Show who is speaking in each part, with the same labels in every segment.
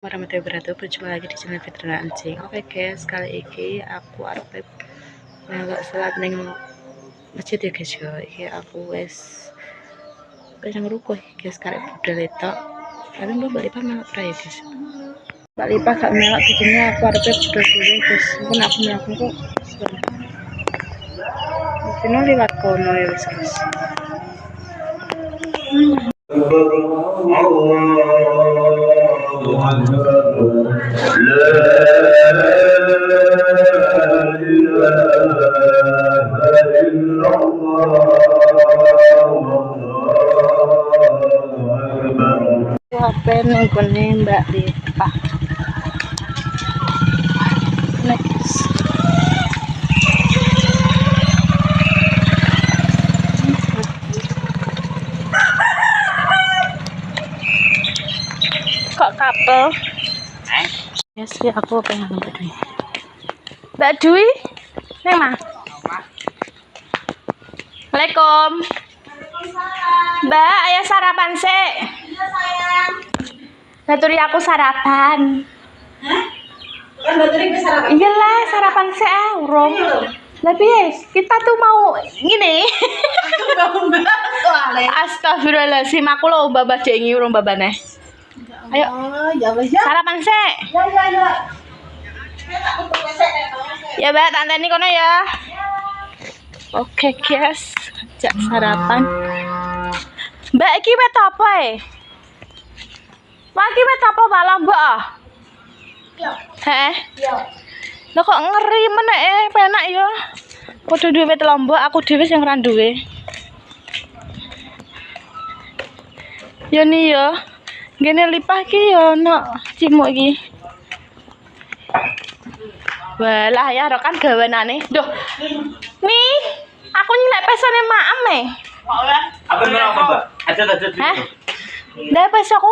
Speaker 1: Warahmatullahi wabarakatuh. Berjumpa lagi di channel Fitrina Anjing. Oke guys, kali ini aku arep melok salat ning masjid ya guys ya. Iki aku wis nang ruko guys karek budal itu. Tapi Mbak Lipa melok pra ya guys. Mbak Lipa gak melok jadinya aku arep budal dhewe guys. Mungkin aku melakukan kok. Mungkin lewat kono ya guys. HP ning kene Mbak Lipa. Next. Kok kapel? Ya sih aku pengen Mbak Dwi. Mbak Dwi? Neng mah. Assalamualaikum. Mbak, ayo sarapan sih. Iya sayang. Baturi aku sarapan. Hah? Kan Baturi ke sarapan? Iya lah, sarapan sih urung. Lebih kita tuh mau gini. Astagfirullahaladzim, aku loh babah dengi urung babane. Ayo. Sarapan sih. Ya. Ya, Mbak, tante ini kono ya. Oke, guys. Jak sarapan. Mbak, iki wet apa Wah, iki wet apa malah, Mbak? Iya. Heh? Iya. Lah kok ngeri meneh penak ya. Kudu duwe wet lombok, aku dhewe sing ora duwe. Ya nih ya. Gene Lipah ki ya ono cimuk iki. Walah ya rekan gawenane. Duh. Nih, aku nyilek pesone maem
Speaker 2: Apa nomor apa, Mbak? Ada.
Speaker 1: Hah? Lah pesoku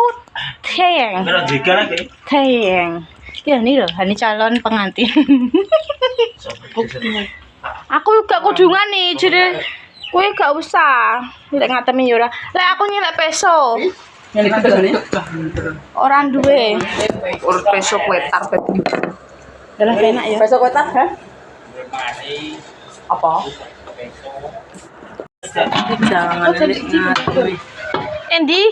Speaker 1: teyeng.
Speaker 2: Nomor 3 lagi.
Speaker 1: Teyeng. Ya nih loh, ini calon pengantin. Aku gak kudungan nih, jadi kowe gak usah lek ngatemi yo ora. Lek aku nyilek peso.
Speaker 2: Nyilek peso ne?
Speaker 1: Orang duwe.
Speaker 2: Peso kwetar peti.
Speaker 1: Dalah enak ya.
Speaker 2: Peso kwetar, ha? Apa? Jangan ngatemi.
Speaker 1: Endi?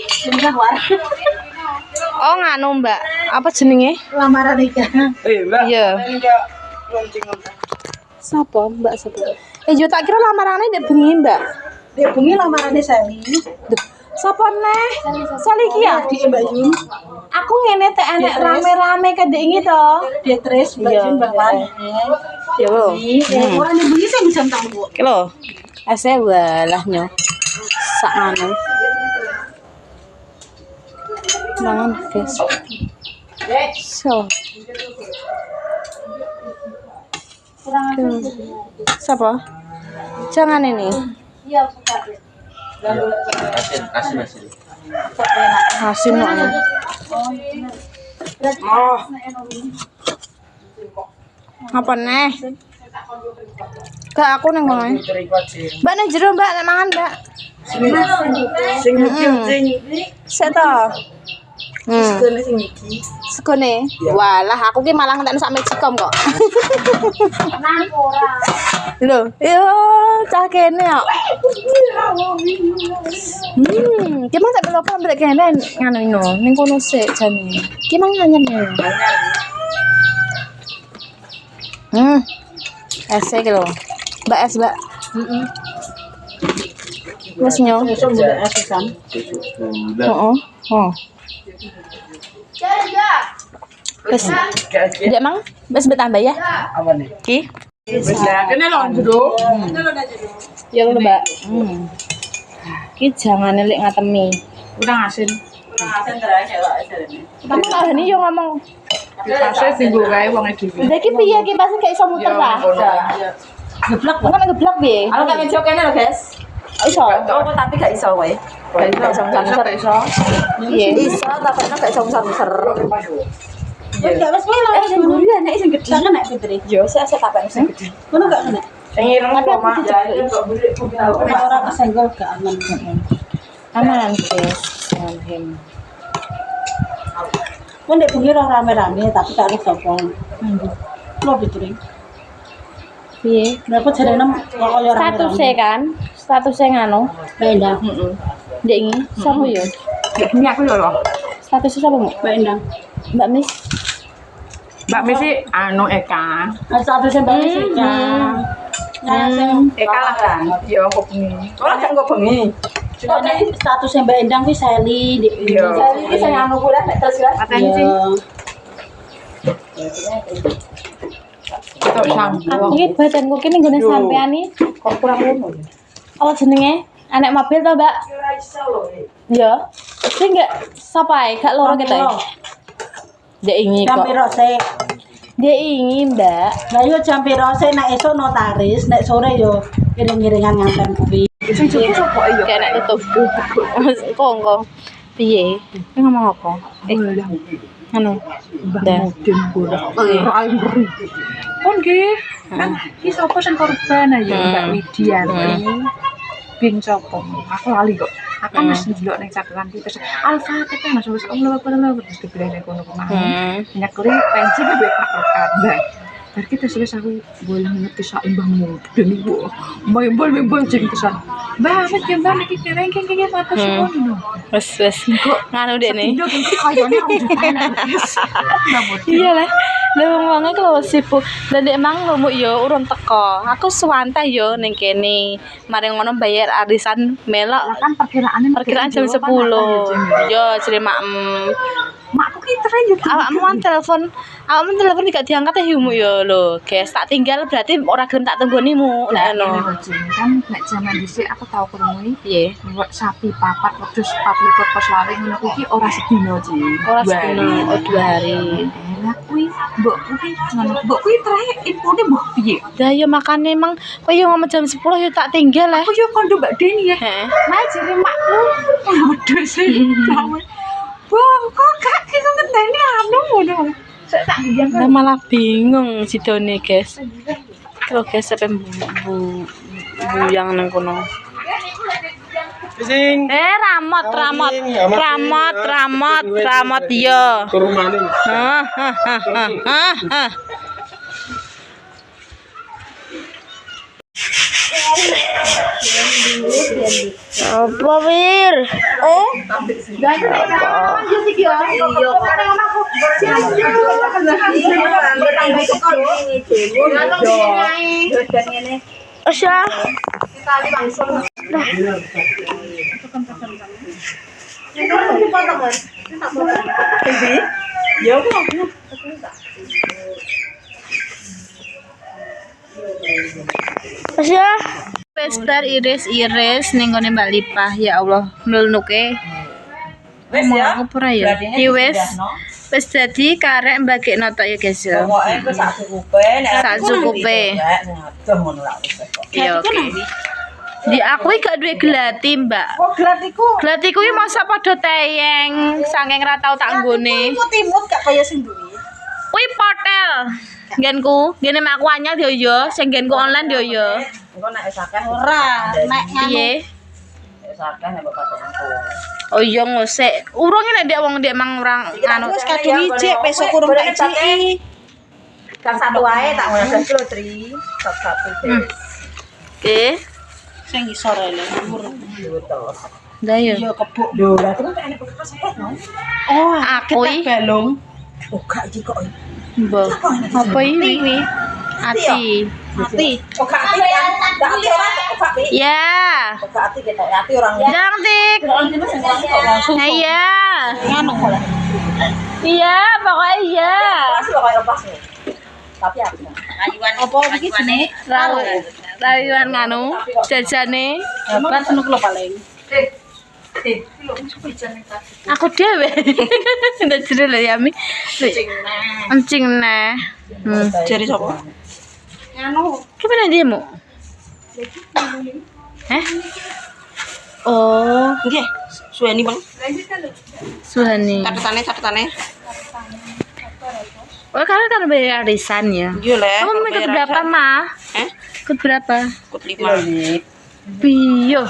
Speaker 1: Oh nganu Mbak, apa jenenge?
Speaker 3: Lamaran nikah.
Speaker 2: Mbak.
Speaker 1: Iya. Sapa Mbak sapa? Yo tak kira lamarane ndek bengi Mbak.
Speaker 3: Dia bengi lamarane Sally.
Speaker 1: Sapa neh? Sali iki ya
Speaker 3: Di Mbak Yun.
Speaker 1: Aku ngene teh enek rame-rame kedingi to.
Speaker 3: Dia tres Mbak Yun bapak.
Speaker 1: Yo.
Speaker 3: Orang yang bengi saya bisa tahu Bu.
Speaker 1: Ki lho. Ase walah nyo. Sak anu. Mangan guys. So. Siapa? Jangan ini.
Speaker 3: Iya, suka.
Speaker 2: Asin.
Speaker 1: Asin no. Apa nih? Gak aku neng kono. Mbak neng jero Mbak nek mangan Mbak.
Speaker 3: Sing sing
Speaker 1: Seto.
Speaker 3: sing iki.
Speaker 1: Segone. Walah aku ki malah ngentekno sak Magicom kok.
Speaker 3: Nang ora.
Speaker 1: Lho, yo cah kene kok. Ki mang tak apa mbek kene nganu ino ning kono sik jane. Ki mang nyanyen. Ese ki lho. Mbak es, Mbak. Heeh. Wes nyo.
Speaker 3: Iso mbok asisan.
Speaker 1: Heeh. Oh. Wes. Ndek mang, wes betambah ya.
Speaker 2: Apa nih?
Speaker 1: Ki.
Speaker 2: Wis lah, kene lho jero.
Speaker 1: Ya lho, Mbak. Ki jangan lek ngatemi.
Speaker 2: Udah asin. Asin terus ya,
Speaker 1: Kamu lah ini yo ngomong.
Speaker 2: Pasnya tinggu wae wong e dhewe.
Speaker 1: Lah ki piye ki pasti gak iso muter ta?
Speaker 3: Geblak
Speaker 1: Kan geblak piye?
Speaker 3: Kalau kan ngejo kene lho, Guys.
Speaker 1: Iso.
Speaker 3: Oh, tapi gak iso kowe.
Speaker 1: Gak iso muter iso. Piye?
Speaker 3: Iso, tapi gak iso muter. Ya wis kowe lho sing guri nek sing gedhe kan nek Fitri.
Speaker 1: Yo saya tapek sing gede.
Speaker 3: Ngono gak kena.
Speaker 2: Sing ireng
Speaker 1: Tapi aku
Speaker 2: kok
Speaker 1: tidak
Speaker 3: Nek ora kesenggol gak aman.
Speaker 1: Aman guys. Aman.
Speaker 4: Kan nek bengi ora rame-rame tapi karo sapa. Lo pikirin.
Speaker 3: Piye?
Speaker 4: Kenapa jarene kok kaya
Speaker 3: Statusnya kan, statusnya nganu.
Speaker 4: Endang.
Speaker 3: Ndek iki sapa yo?
Speaker 2: Ini aku loh.
Speaker 3: Statusnya sapa, Mbak?
Speaker 4: Mbak Endang.
Speaker 3: Mbak Miss.
Speaker 2: Mbak Misi anu Eka.
Speaker 4: Statusnya Mbak Miss kan. Nah, sing
Speaker 2: Eka lah kan. Yo kok bengi. Ora kan kok bengi.
Speaker 4: statusnya Mbak Endang kuwi Sally di
Speaker 2: Iya.
Speaker 3: Sally iki sing anu kuwi nek terus kan.
Speaker 2: Atensi. Tok sampo.
Speaker 3: Aku iki badanku kene nggone sampean iki kok kurang ngono. Apa jenenge? Anak mobil to, Mbak? Iya. Sing enggak sapa ae, gak loro kita. Dia ingin kok.
Speaker 4: jam piro sik?
Speaker 3: Dia ingin, Mbak.
Speaker 4: Lah yo jam piro sik nek esuk notaris, nek sore yo ngiring-ngiringan nganten kuwi.
Speaker 2: Sing cukup sapa iya?
Speaker 3: Kayak nek tutup. Kongkong. Piye? Ini ngomong apa? Anu. Dah.
Speaker 2: Oh iya. Oh nggih. Kan iki sapa sing korban ayo Mbak Widianti. Bing sapa? Aku lali kok. Aku wis ndelok ning catatan iki terus Al-Fatihah Mas wis Allah terus dibilene kono kemarin. Minyak goreng pensi be Pak Rokan. Bar kita wis aku boleh ngerti sak imbangmu demi Bu. Mbah jeng kesan. Mbah wis mbah iki kereng mata semono.
Speaker 3: Wes nganu dekne.
Speaker 2: Yo kayane
Speaker 3: Iya lah. Lah wong kalau sibuk. Dan emang lumuk yo urung teko. Aku suwantah yo ning kene. Mari ngono bayar arisan melok
Speaker 2: kan perkiraan
Speaker 3: jam 10. Yo jere
Speaker 2: makku ki tren yo
Speaker 3: awakmu telepon gak diangkat ya humu yo lho. Guys, tak tinggal berarti ora gelem tak tunggonimu nek ngono.
Speaker 2: kan nek jaman dhisik aku tau krungu
Speaker 3: Piye?
Speaker 2: sapi papat wedhus 24 pos lari ngono kuwi ora sedina Ci.
Speaker 3: Ora sedina, oh 2 hari.
Speaker 2: Lah kuwi mbok kuwi ngono mbok kuwi terakhir infone mbok piye?
Speaker 3: Lah yo makane emang koyo ngomong jam 10 yo tak tinggal lah.
Speaker 2: Aku yo kondo Mbak Deni ya.
Speaker 3: Heeh.
Speaker 2: Nah jere makku wedhus e. Wah, kok gak kita ngenteni anu ngono. Sik tak ngiyen
Speaker 3: Nah, malah bingung si Doni guys. Kalau guys sampai buyang nang kono. Ramot yo.
Speaker 5: Kurumane.
Speaker 3: Apa wir? Asya. Asya. Pester iris ning gone Mbak Lipah ya Allah mlenuke. Ngomong aku pura ya. Iki wis dadi karek mbagekno tok ya guys ya.
Speaker 6: Pokoke wis sak cukupe nek
Speaker 3: Sak cukupe.
Speaker 6: ngadoh ngono lah wis kok.
Speaker 3: Ya oke. Di aku gak duwe gelati, Mbak.
Speaker 4: Oh, gelat iku
Speaker 3: Gelati kuwi masa padha teyeng, saking ra tau tak nggone.
Speaker 4: imut gak kaya sing duwe.
Speaker 3: Kuwi potel. Nggenku, ngene mak aku anyar yo yo, sing nggenku online yo yo.
Speaker 6: Engko nek wis akeh
Speaker 4: Ora, nek
Speaker 3: Piye?
Speaker 6: wis akeh nek mbok patenku.
Speaker 3: Oh iya ngosek. Urung nek ndek wong ndek mang orang anu.
Speaker 4: wis kadung ijik besok kurung tak ijiki.
Speaker 6: Kan satu wae tak ngono kilo 3, satu wis.
Speaker 3: Oke.
Speaker 4: Sing isor ele umur.
Speaker 3: Ndak yo.
Speaker 4: Yo kebuk.
Speaker 6: Lho, lah terus nek bekas apa no?
Speaker 4: Oh,
Speaker 3: Aku iki
Speaker 4: balung.
Speaker 6: Oh, gak iki kok.
Speaker 3: mbok. Apa ini? Ati.
Speaker 4: Mati.
Speaker 6: Oh, gak ati kan. Gak ati ora kok gak ati.
Speaker 3: Ya.
Speaker 6: Gak ati ketok ati orang.
Speaker 3: Dang tik. Iya.
Speaker 4: Nganu kok.
Speaker 3: Iya, pokoknya iya.
Speaker 6: Pas lo kaya lepas nih. Tapi aku
Speaker 4: Apa iki jenenge?
Speaker 3: Rayuan nganu jajane.
Speaker 4: Hebat senuk lo paling.
Speaker 3: Aku dhewe. Ndak jere lho Yami. Encing neh.
Speaker 4: Jari sapa? Nganu.
Speaker 3: Ki mana dia mu? Oh,
Speaker 4: Nggih, suweni Bang.
Speaker 3: Suhani.
Speaker 4: Catetane.
Speaker 3: Oh, kalian kan bayar arisan ya?
Speaker 4: Iya le.
Speaker 3: Kamu mau ikut berapa, Ma? Ikut berapa?
Speaker 4: Ikut 5.
Speaker 3: Piyo.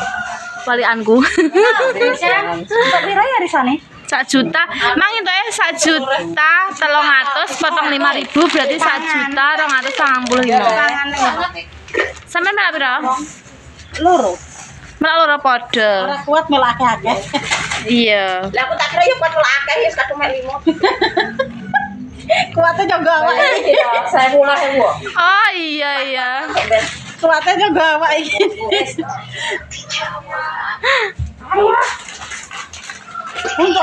Speaker 3: Walianku.
Speaker 4: Sampai piro ya arisane?
Speaker 3: 1 juta. Mang itu 1 juta 300 potong 5.000 berarti 1.295.000. Sampeyan melak piro?
Speaker 4: Loro.
Speaker 3: Melak loro padha.
Speaker 4: Ora kuat melak akeh-akeh.
Speaker 3: Iya.
Speaker 6: Lah aku tak kira yo kuat akeh wis kadung mek 5.
Speaker 4: Kuatnya jaga awak iki.
Speaker 6: Saya mulai wo.
Speaker 3: Oh iya.
Speaker 4: Kuatnya jaga awak iki. Untuk